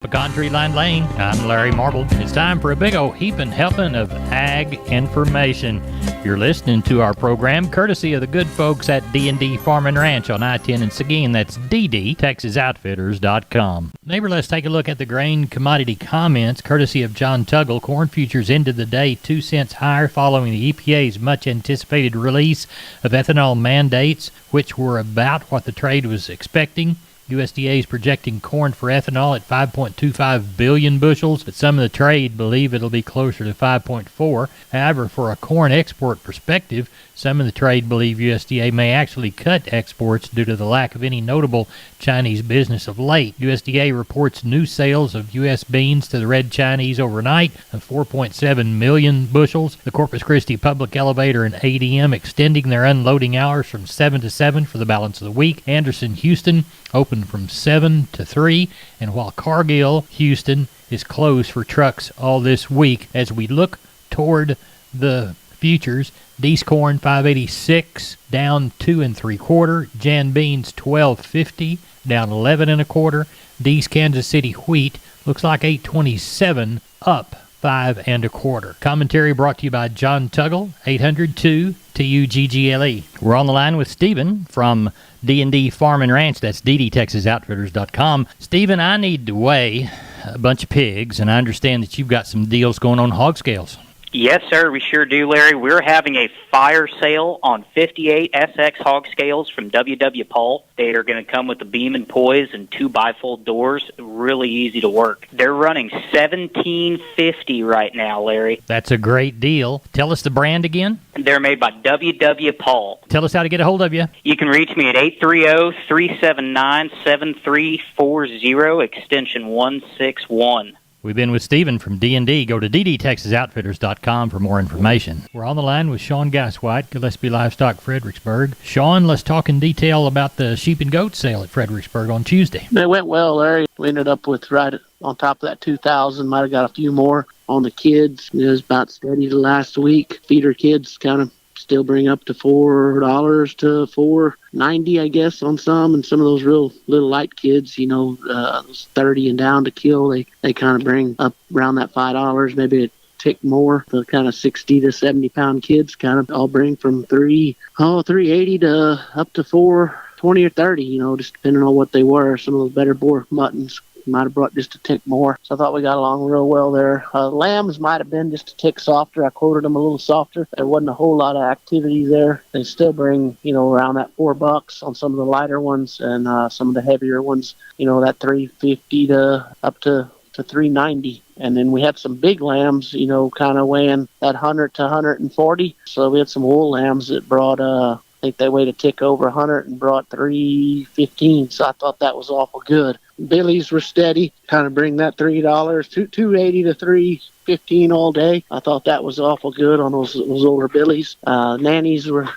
Pecan Tree Line Lane, I'm Larry Marble. It's time for a big old heaping helping of ag information. You're listening to our program courtesy of the good folks at D&D Farm and Ranch on I-10 in Seguin. That's DDTexasOutfitters.com. Neighbor, let's take a look at the grain commodity comments courtesy of John Tuggle. Corn futures ended the day 2 cents higher following the EPA's much-anticipated release of ethanol mandates, which were about what the trade was expecting. USDA is projecting corn for ethanol at 5.25 billion bushels, but some of the trade believe it'll be closer to 5.4. However, for a corn export perspective, some of the trade believe USDA may actually cut exports due to the lack of any notable Chinese business of late. USDA reports new sales of U.S. beans to the Red Chinese overnight of 4.7 million bushels. The Corpus Christi Public Elevator and ADM extending their unloading hours from 7 to 7 for the balance of the week. Anderson, Houston open from 7 to 3, and while Cargill, Houston is closed for trucks all this week. As we look toward the futures, Dees corn 586 down 2 3/4, Jan beans 1250 down 11 1/4, Dees Kansas City wheat looks like 827 up 5 1/4. Commentary brought to you by John Tuggle, 802 TUGGLE. We're on the line with Stephen from D&D Farm and Ranch. That's DDTexasOutfitters.com. Stephen, I need to weigh a bunch of pigs, and I understand that you've got some deals going on hog scales. Yes, sir, we sure do, Larry. We're having a fire sale on 58 SX hog scales from W.W. Paul. They are going to come with a beam and poise and 2 bifold doors. Really easy to work. They're running $17.50 right now, Larry. That's a great deal. Tell us the brand again. They're made by W.W. Paul. Tell us how to get a hold of you. You can reach me at 830-379-7340, extension 161. We've been with Stephen from D&D. Go to DDTexasOutfitters.com for more information. We're on the line with Sean Gasswhite, Gillespie Livestock, Fredericksburg. Sean, let's talk in detail about the sheep and goat sale at Fredericksburg on Tuesday. It went well, Larry. We ended up with right on top of that 2,000. Might have got a few more on the kids. It was about steady the last week. Feeder kids kind of still bring up to $4 to $4.90, I guess, on some, and some of those real little light kids, those 30 and down to kill, they kind of bring up around that $5, maybe a tick more. The kind of 60 to 70 pound kids kind of all bring from $3.80 to up to $4.20 or 30, just depending on what they were. Some of those better bore muttons might have brought just a tick more. So I thought we got along real well there. Lambs might have been just a tick softer. I quoted them a little softer. There wasn't a whole lot of activity there. They still bring, around that $4 on some of the lighter ones, and some of the heavier ones, that $3.50 to up to $3.90. And then we had some big lambs, kind of weighing that 100 to 140. So we had some wool lambs that brought, I think they weighed a tick over 100 and brought 315. So I thought that was awful good. Billies were steady, kind of bring that $3, $2.80 to $3.15 all day. I thought that was awful good on those older billies. Nannies were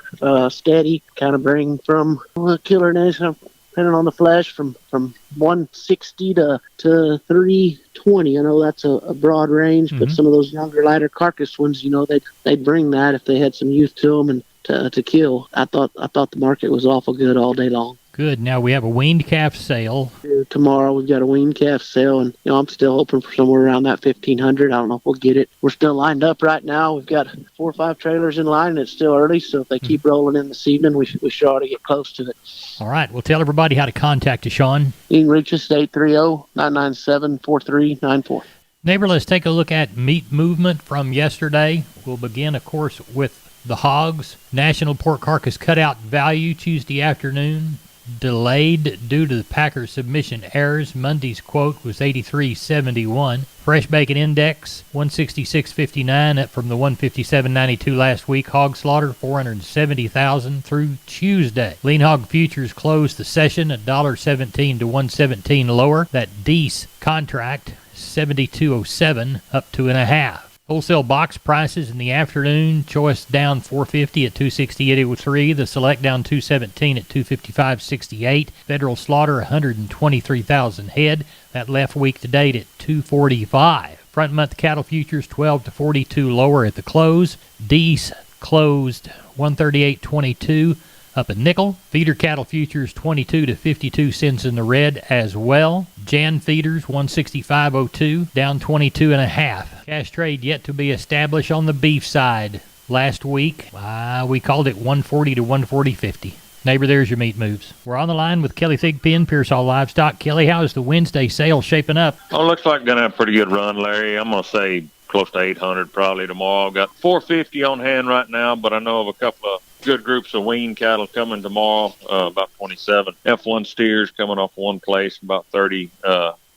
steady, kind of bring from killer nannies, depending on the flesh, from 160 to 320. I know that's a broad range, but some of those younger, lighter carcass ones, they'd bring that if they had some youth to them and to kill. I thought the market was awful good all day long. Good. Now we have a weaned calf sale. Tomorrow we've got a weaned calf sale, and I'm still hoping for somewhere around that 1,500. I don't know if we'll get it. We're still lined up right now. We've got 4 or 5 trailers in line, and it's still early, so if they keep rolling in this evening, we sure ought to get close to it. All right. Well, tell everybody how to contact you, Sean. You can reach us at 830-997-4394. Neighbor, let's take a look at meat movement from yesterday. We'll begin, of course, with the hogs. National pork carcass cutout value Tuesday afternoon delayed due to the Packers submission errors. Monday's quote was 83.71. Fresh bacon index 166.59, up from the 157.92 last week. Hog slaughter 470,000 through Tuesday. Lean hog futures closed the session at $1.17 to $1.17 lower. That Dees contract 72.07, up 2.5. Wholesale box prices in the afternoon, choice down $4.50 at $268.03. The select down $2.17 at $255.68. Federal slaughter 123,000 head. That left week to date at $245. Front month cattle futures 12 to 42 lower at the close. Dees closed 138.22, up a nickel. Feeder cattle futures 22 to 52 cents in the red as well. Jan feeders 165.02, down 22 and a half. Cash trade yet to be established on the beef side. Last week, we called it 140 to 140.50. Neighbor, there's your meat moves. We're on the line with Kelly Thigpen, Pearsall Livestock. Kelly, how is the Wednesday sale shaping up? Oh, looks like going to have a pretty good run, Larry. I'm going to say close to 800 probably tomorrow. I've got 450 on hand right now, but I know of a couple of good groups of wean cattle coming tomorrow, about 27 F1 steers coming off one place, about 30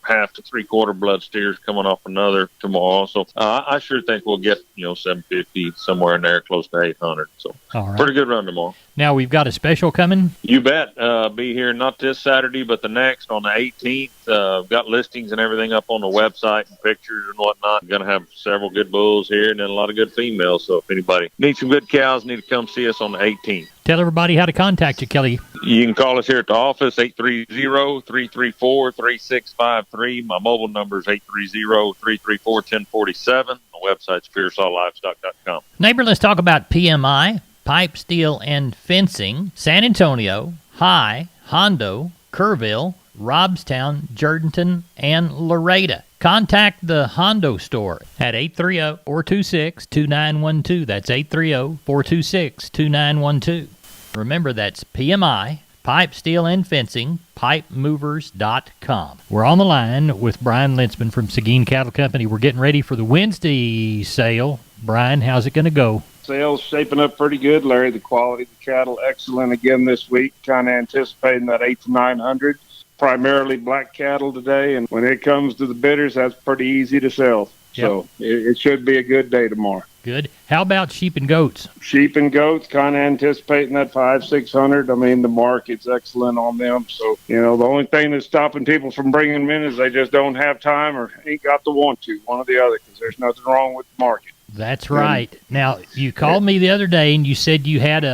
half to three-quarter blood steers coming off another tomorrow. So I sure think we'll get, 750, somewhere in there, close to 800. So all right. Pretty good run tomorrow. Now we've got a special coming. You bet. Be here not this Saturday, but the next on the 18th. Got listings and everything up on the website and pictures and whatnot. Going to have several good bulls here and then a lot of good females. So if anybody needs some good cows, need to come see us on the 18th. Tell everybody how to contact you, Kelly. You can call us here at the office, 830-334-3653. My mobile number is 830-334-1047. The website's PearsallLivestock.com. Neighbor, let's talk about PMI, Pipe, Steel, and Fencing, San Antonio, High, Hondo, Kerrville, Robstown, Jourdanton, and Laredo. Contact the Hondo store at 830-426-2912. That's 830-426-2912. Remember, that's PMI, Pipe, Steel, and Fencing, pipemovers.com. We're on the line with Brian Lintzman from Seguin Cattle Company. We're getting ready for the Wednesday sale. Brian, how's it going to go? Sales shaping up pretty good, Larry. The quality of the cattle excellent again this week. Kind of anticipating that 8 to 900. Primarily black cattle today, and when it comes to the bidders, that's pretty easy to sell. Yep. So it should be a good day tomorrow. Good. How about sheep and goats? Sheep and goats, kind of anticipating that 500-600. I mean, the market's excellent on them. So, the only thing that's stopping people from bringing them in is they just don't have time or ain't got the want to, one or the other, because there's nothing wrong with the market. That's right. Now, you called me the other day, and you said you had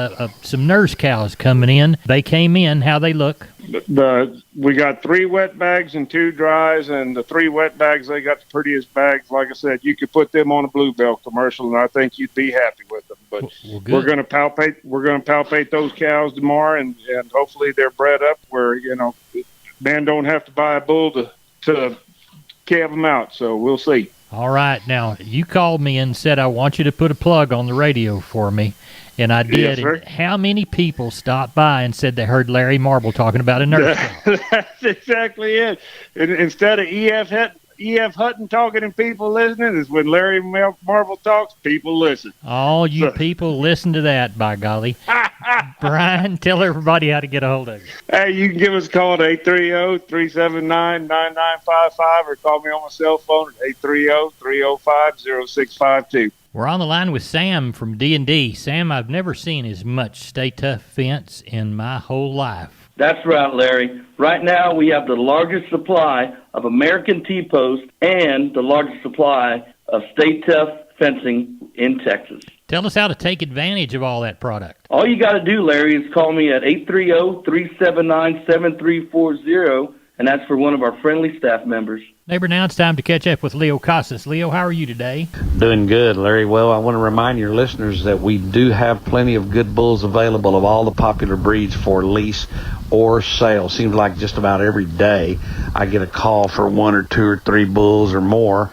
some nurse cows coming in. They came in. How they look? We got 3 wet bags and 2 dries, and the 3 wet bags, they got the prettiest bags. Like I said, you could put them on a Bluebell commercial, and I think you'd be happy with them. But we're going to palpate. We're going to palpate those cows tomorrow, and hopefully they're bred up where man don't have to buy a bull to calve them out. So we'll see. All right. Now, you called me and said, I want you to put a plug on the radio for me. And I did. Yes, sir. And how many people stopped by and said they heard Larry Marble talking about a nurse cow? That's exactly it. And instead of E.F. Hutton talking and people listening, is when Larry Marble talks, people listen. All you people listen to that, by golly. Brian, tell everybody how to get a hold of you. Hey, you can give us a call at 830-379-9955 or call me on my cell phone at 830-305-0652. We're on the line with Sam from D&D. Sam, I've never seen as much Stay Tough fence in my whole life. That's right, Larry. Right now, we have the largest supply of American T-post and the largest supply of Stay Tough fencing in Texas. Tell us how to take advantage of all that product. All you got to do, Larry, is call me at 830-379-7340, and that's for one of our friendly staff members. Neighbor, now it's time to catch up with Leo Casas. Leo, how are you today? Doing good, Larry. Well, I want to remind your listeners that we do have plenty of good bulls available of all the popular breeds for lease or sale. Seems like just about every day I get a call for 1 or 2 or 3 bulls or more,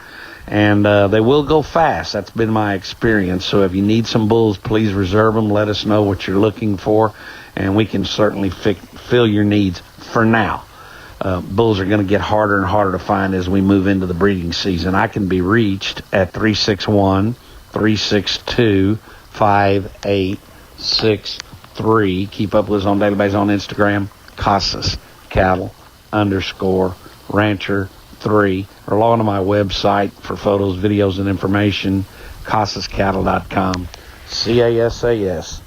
and they will go fast. That's been my experience. So if you need some bulls, please reserve them. Let us know what you're looking for, and we can certainly fill your needs for now. Bulls are going to get harder and harder to find as we move into the breeding season. I can be reached at 361-362-5863. Keep up with us on daily basis on Instagram, Casas Cattle _Rancher 3, or log on to my website for photos, videos, and information, CasasCattle.com. CASAS,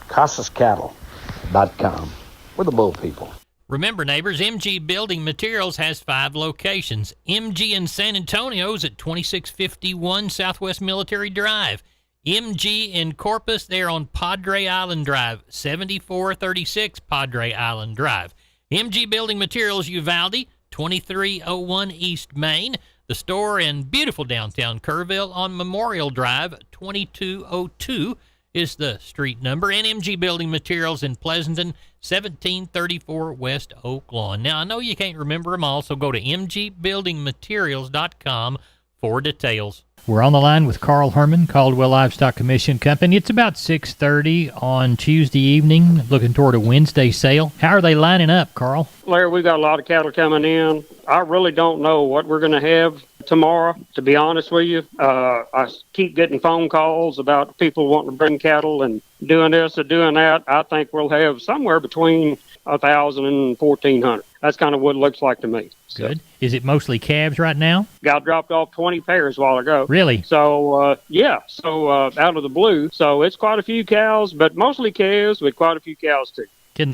CasasCattle.com. We're the bull people. Remember, neighbors, MG Building Materials has 5 locations. MG in San Antonio's at 2651 Southwest Military Drive. MG in Corpus, they're on Padre Island Drive, 7436 Padre Island Drive. MG Building Materials Uvalde, 2301 East Main. The store in beautiful downtown Kerrville on Memorial Drive, 2202. is the street number. NMG Building Materials in Pleasanton, 1734 West Oak Lawn. Now, I know you can't remember them all, so go to mgbuildingmaterials.com for details. We're on the line with Carl Herman, Caldwell Livestock Commission Company. It's about 6:30 on Tuesday evening, looking toward a Wednesday sale. How are they lining up, Carl? Larry, we got a lot of cattle coming in. I really don't know what we're going to have tomorrow, to be honest with you. I keep getting phone calls about people wanting to bring cattle and doing this or doing that. I think we'll have somewhere between 1,000 and 1,400. That's kind of what it looks like to me. Good. Is it mostly calves right now? Got dropped off 20 pairs a while ago. Really? So, out of the blue. So it's quite a few cows, but mostly calves with quite a few cows too.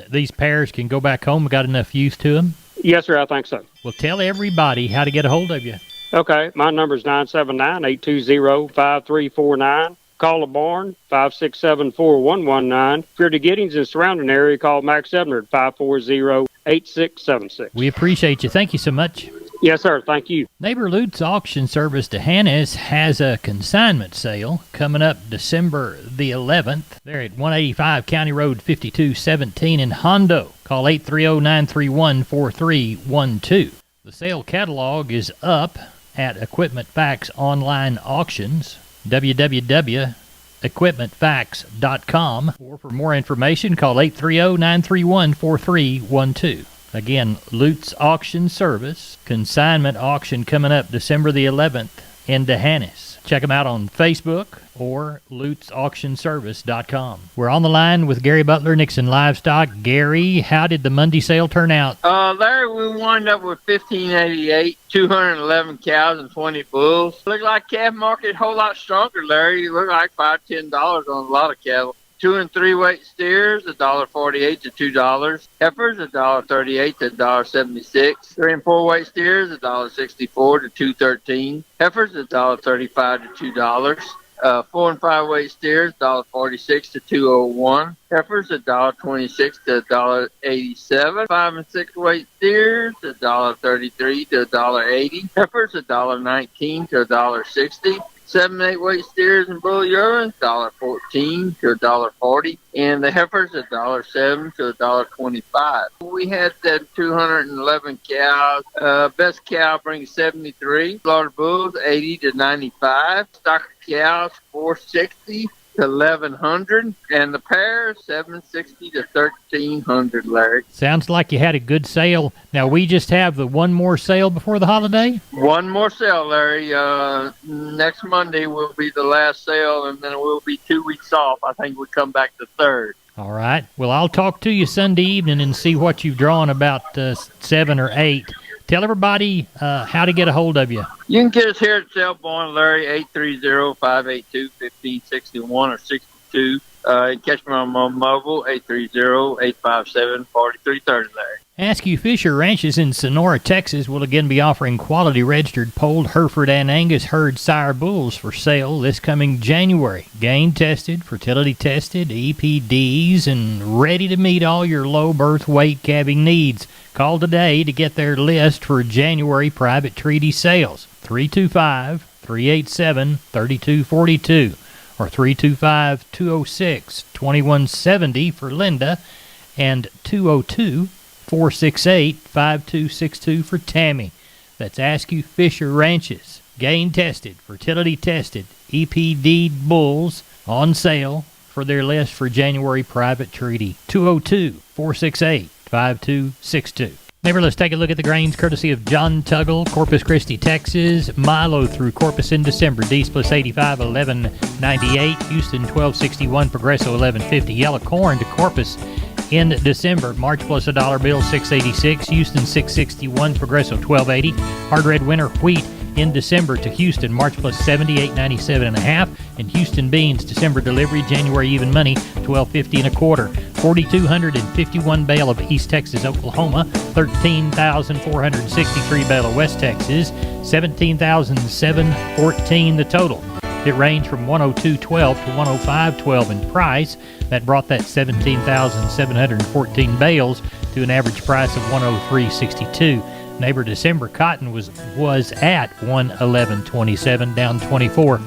These pairs can go back home? Got enough use to them? Yes, sir, I think so. Well, tell everybody how to get a hold of you. Okay, my number is 979-820-5349. Call the barn, 567-4119. If you're to Giddings and surrounding area, call Max Ebner at 540-8676. We appreciate you. Thank you so much. Yes, sir. Thank you. Neighbor Lute's Auction Service D'Hanis has a consignment sale coming up December the 11th. They're at 185 County Road 5217 in Hondo. Call 830-931-4312. The sale catalog is up at Equipment Facts Online Auctions, www.equipmentfacts.com. Or for more information, call 830-931-4312. Again, Lute's Auction Service, consignment auction coming up December the 11th in D'Hanis. Check them out on Facebook or lutesauctionservice.com. We're on the line with Gary Butler, Nixon Livestock. Gary, how did the Monday sale turn out? Larry, we wound up with 1,588, 211 cows and 20 bulls. Looked like calf market a whole lot stronger, Larry. It looked like $5, $10 on a lot of cattle. 2 and 3 weight steers, $1.48 to $2. Heifers, $1.38 to $1.76. 3 and 4 weight steers, $1.64 to $2.13. Heifers, $1.35 to $2. 4 and 5 weight steers, $1.46 to $2.01. Heifers, $1.26 to $1.87. 5 and 6 weight steers, $1.33 to $1.80. Heifers, $1.19 to $1.60. 7 and 8 weight steers and bull urine, $1.14 to $1.40, and the heifers $1.07 to $1.25. We had that 211 cows. Best cow brings 73. Slaughter bulls 80 to 95. Stock cows 460 to 1,100, and the pair 760 to 1,300. Larry, sounds like you had a good sale. Now we just have the one more sale before the holiday. One more sale, Larry. Next Monday will be the last sale, and then we'll be 2 weeks off. I think we'll come back the 3rd. All right. Well, I'll talk to you Sunday evening and see what you've drawn about 7 or 8. Tell everybody how to get a hold of you. You can get us here at Selborne, Larry, 830-582-1561 or 62. Catch me on my mobile, 830-857-4330, Larry. Askew Fisher Ranches in Sonora, Texas will again be offering quality registered polled Hereford and Angus herd sire bulls for sale this coming January. Gain tested, fertility tested, EPDs, and ready to meet all your low birth weight calving needs. Call today to get their list for January private treaty sales. 325-387-3242 or 325-206-2170 for Linda and 202-468-5262 for Tammy. That's Askew Fisher Ranches. Gain tested, fertility tested, EPD bulls on sale for their list for January private treaty. 202-468-5262. Neighbor, let's take a look at the grains courtesy of John Tuggle, Corpus Christi, Texas. Milo through Corpus in December. Dees plus 85, 11.98. Houston 12.61. Progresso 11.50. Yellow corn to Corpus in December. March plus a dollar bill 6.86. Houston 6.61. Progresso 12.80. Hard red winter wheat in December to Houston. March plus 78.97 and a half. And Houston beans December delivery. January even money 12.50 and a quarter. 4,251 bale of East Texas, Oklahoma. 13,463 bale of West Texas. 17,714 the total. It ranged from 102.12 to 105.12 in price. That brought that 17,714 bales to an average price of 103.62. Neighbor, December cotton was at 111.27, down 24.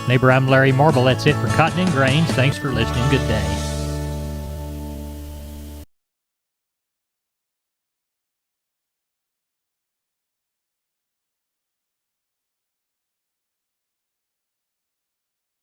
Neighbor, I'm Larry Marble. That's it for Cotton and Grains. Thanks for listening. Good day.